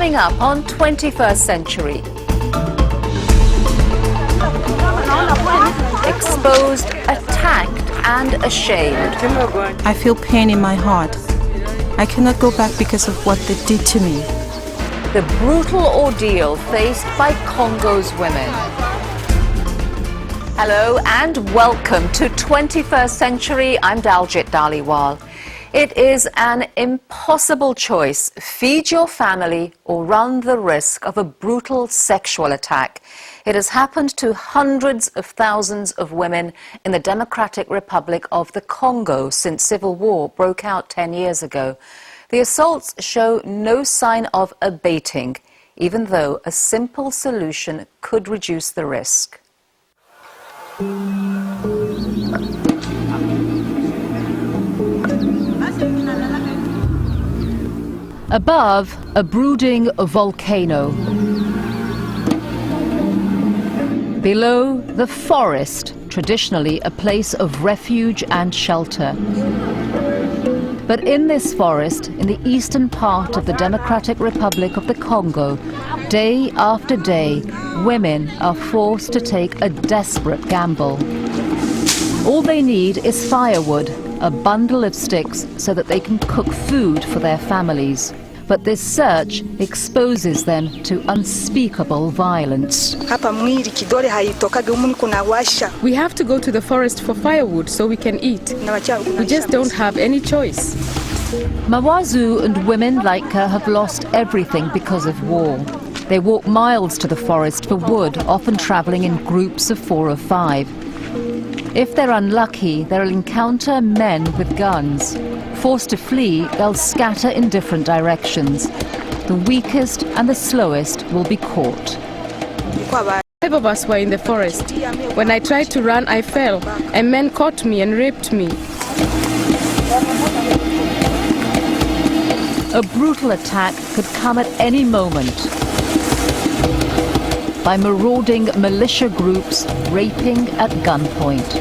Coming up on 21st Century. Exposed, attacked and ashamed. I feel pain in my heart. I cannot go back because of what they did to me. The brutal ordeal faced by Congo's women. Hello and welcome to 21st Century. I'm Daljit Dhaliwal. It is an impossible choice: feed your family or run the risk of a brutal sexual attack. It has happened to hundreds of thousands of women in the Democratic Republic of the Congo since civil war broke out 10 years ago. The assaults show no sign of abating, even though a simple solution could reduce the risk. Above, a brooding volcano. Below, the forest, traditionally a place of refuge and shelter. But in this forest, in the eastern part of the Democratic Republic of the Congo, day after day, women are forced to take a desperate gamble. All they need is firewood, a bundle of sticks, so that they can cook food for their families. But this search exposes them to unspeakable violence. We have to go to the forest for firewood so we can eat. We just don't have any choice. Mawazu and women like her have lost everything because of war. They walk miles to the forest for wood, often travelling in groups of 4 or 5. If they're unlucky, they'll encounter men with guns. Forced to flee, they'll scatter in different directions. The weakest and the slowest will be caught. 5 of us were in the forest. When I tried to run, I fell, and men caught me and raped me. A brutal attack could come at any moment. By marauding militia groups raping at gunpoint.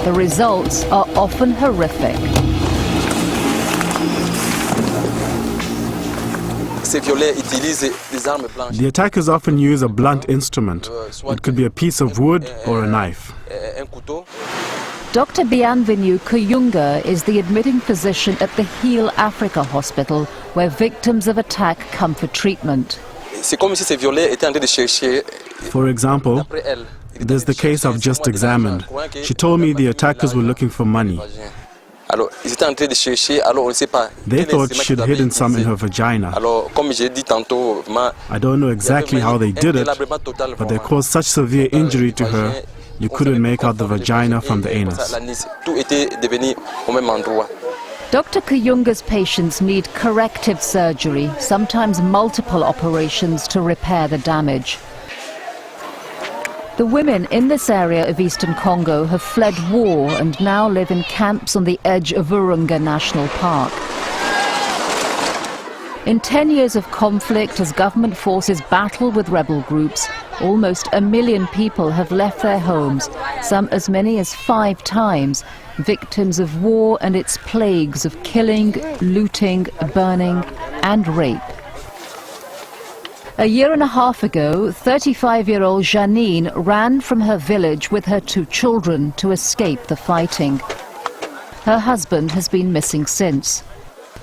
The results are often horrific. The attackers often use a blunt instrument. It could be a piece of wood or a knife. Dr. Bienvenu Kuyunga is the admitting physician at the Heal Africa Hospital, where victims of attack come for treatment. For example, there's the case I've just examined. She told me the attackers were looking for money. They thought she'd hidden some in her vagina. I don't know exactly how they did it, but they caused such severe injury to her, you couldn't make out the vagina from the anus. Dr. Kuyunga's patients need corrective surgery, sometimes multiple operations to repair the damage. The women in this area of eastern Congo have fled war and now live in camps on the edge of Virunga National Park. In 10 years of conflict, as government forces battle with rebel groups, almost 1 million people have left their homes, some as many as 5 times, victims of war and its plagues of killing, looting, burning and rape. A year and a half ago, 35-year-old Janine ran from her village with her 2 children to escape the fighting. Her husband has been missing since.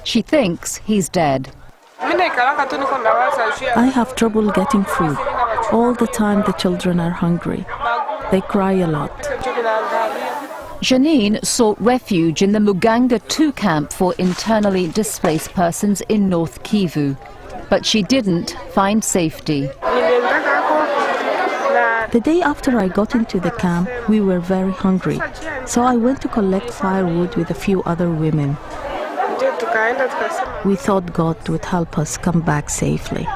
She thinks he's dead. I have trouble getting food. All the time the children are hungry. They cry a lot. Janine sought refuge in the Muganga 2 camp for internally displaced persons in North Kivu. But she didn't find safety. The day after I got into the camp, we were very hungry. So I went to collect firewood with a few other women. We thought God would help us come back safely.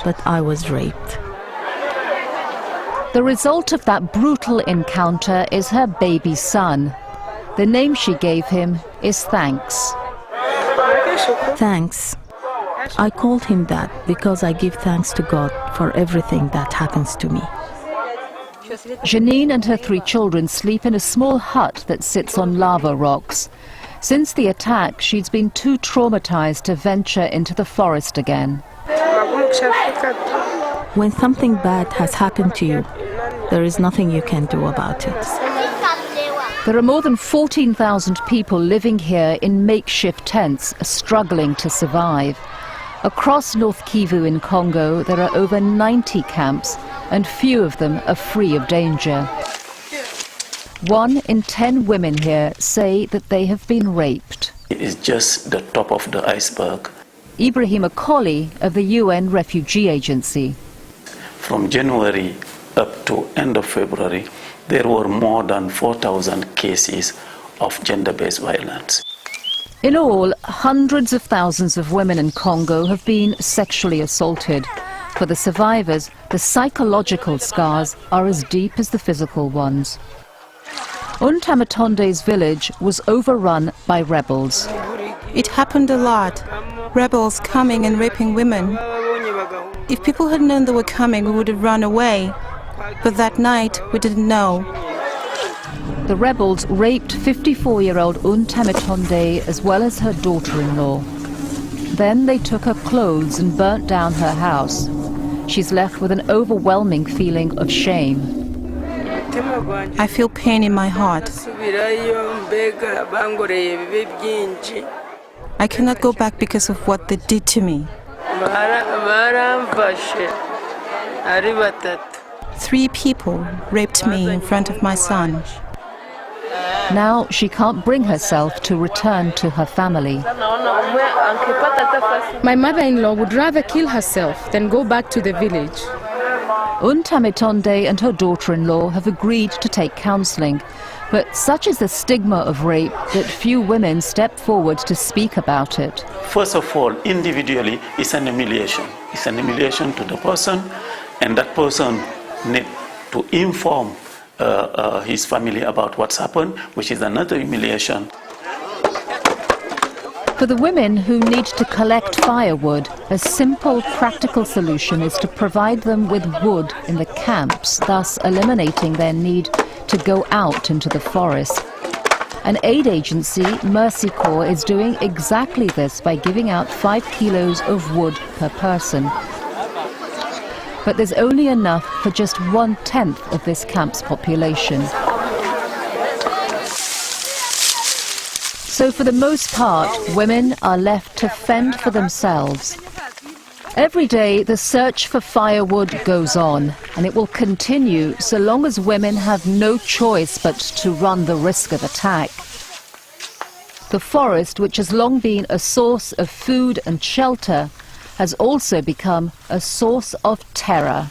But I was raped. The result of that brutal encounter is her baby son. The name she gave him is Thanks. Thanks. I called him that because I give thanks to God for everything that happens to me. Janine and her 3 children sleep in a small hut that sits on lava rocks. Since the attack, she's been too traumatized to venture into the forest again. When something bad has happened to you, there is nothing you can do about it. There are more than 14,000 people living here in makeshift tents, struggling to survive. Across North Kivu in Congo, there are over 90 camps, and few of them are free of danger. 1 in 10 women here say that they have been raped. It is just the top of the iceberg. Ibrahima Koli of the UN Refugee Agency. From January up to end of February, there were more than 4,000 cases of gender-based violence. In all, hundreds of thousands of women in Congo have been sexually assaulted. For the survivors, the psychological scars are as deep as the physical ones. Untamatonde's village was overrun by rebels. It happened a lot. Rebels coming and raping women. If people had known they were coming, we would have run away. But that night, we didn't know. The rebels raped 54-year-old Untamatonde as well as her daughter-in-law. Then they took her clothes and burnt down her house. She's left with an overwhelming feeling of shame. I feel pain in my heart. I cannot go back because of what they did to me. 3 people raped me in front of my son. Now she can't bring herself to return to her family. My mother-in-law would rather kill herself than go back to the village. Untamatonde and her daughter-in-law have agreed to take counselling, but such is the stigma of rape that few women step forward to speak about it. First of all, individually, it's an humiliation. It's an humiliation to the person, and that person needs to inform his family about what's happened, which is another humiliation. For the women who need to collect firewood, a simple, practical solution is to provide them with wood in the camps, thus eliminating their need to go out into the forest. An aid agency, Mercy Corps, is doing exactly this by giving out 5 kilos of wood per person. But there's only enough for just 1/10 of this camp's population. So for the most part, women are left to fend for themselves. Every day, the search for firewood goes on, and it will continue so long as women have no choice but to run the risk of attack. The forest, which has long been a source of food and shelter, has also become a source of terror.